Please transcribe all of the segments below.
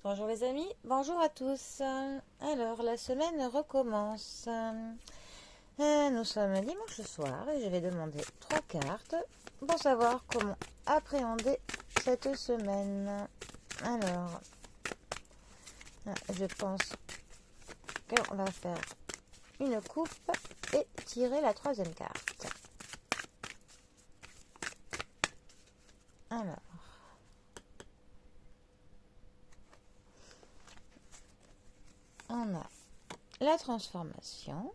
Bonjour les amis, bonjour à tous. Alors, la semaine recommence. Nous sommes dimanche soir et je vais demander 3 cartes pour savoir comment appréhender cette semaine. Alors, je pense qu'on va faire une coupe et tirer la 3e carte. Alors, on a la transformation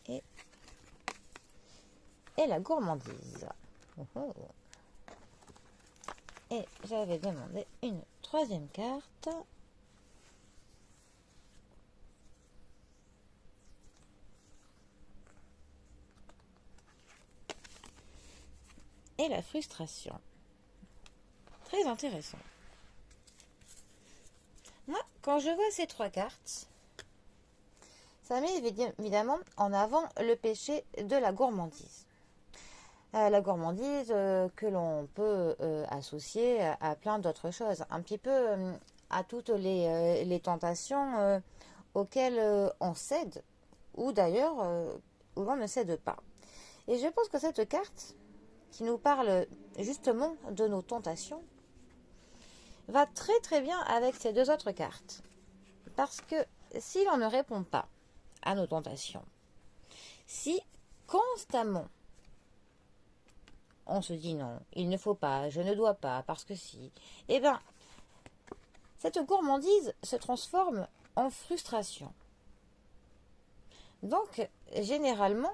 et la gourmandise. Et j'avais demandé une 3e carte. Et la frustration. Très intéressant. Moi, quand je vois ces 3 cartes, ça met évidemment en avant le péché de la gourmandise. La gourmandise que l'on peut associer à plein d'autres choses. Un petit peu à toutes les tentations auxquelles on cède, ou d'ailleurs où l'on ne cède pas. Et je pense que cette carte, qui nous parle justement de nos tentations, va très très bien avec ces 2 autres cartes. Parce que si l'on ne répond pas à nos tentations, si constamment on se dit non, il ne faut pas, je ne dois pas, parce que si, eh bien, cette gourmandise se transforme en frustration. Donc, généralement,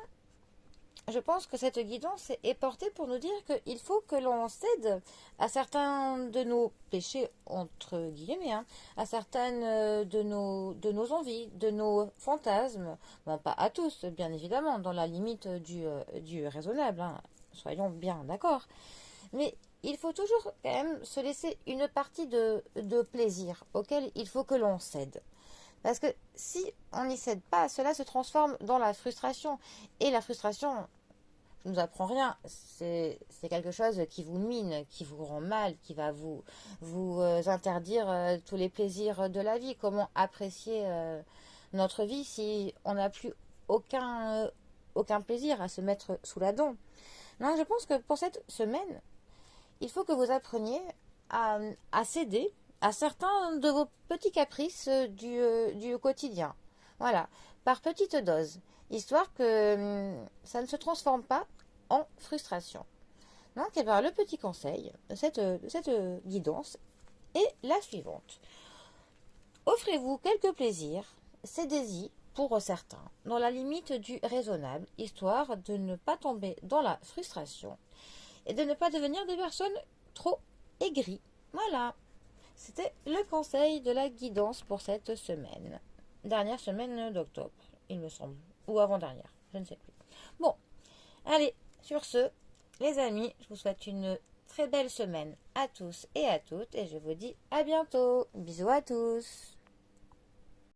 je pense que cette guidance est portée pour nous dire qu'il faut que l'on cède à certains de nos péchés, entre guillemets, à certaines de nos envies, de nos fantasmes. Bon, pas à tous, bien évidemment, dans la limite du raisonnable, soyons bien d'accord. Mais il faut toujours quand même se laisser une partie de plaisir auquel il faut que l'on cède. Parce que si on n'y cède pas, cela se transforme dans la frustration. Et la frustration ne nous apprend rien. C'est quelque chose qui vous mine, qui vous rend mal, qui va vous interdire tous les plaisirs de la vie. Comment apprécier notre vie si on n'a plus aucun plaisir à se mettre sous la dent. Non, je pense que pour cette semaine, il faut que vous appreniez à céder à certains de vos petits caprices du quotidien. Voilà, par petite dose, histoire que ça ne se transforme pas en frustration. Donc, eh bien, le petit conseil de cette guidance est la suivante. Offrez-vous quelques plaisirs, cédez-y pour certains, dans la limite du raisonnable, histoire de ne pas tomber dans la frustration et de ne pas devenir des personnes trop aigries. Voilà. C'était le conseil de la guidance pour cette semaine. Dernière semaine d'octobre, il me semble. Ou avant-dernière, je ne sais plus. Bon, allez, sur ce, les amis, je vous souhaite une très belle semaine à tous et à toutes. Et je vous dis à bientôt. Bisous à tous.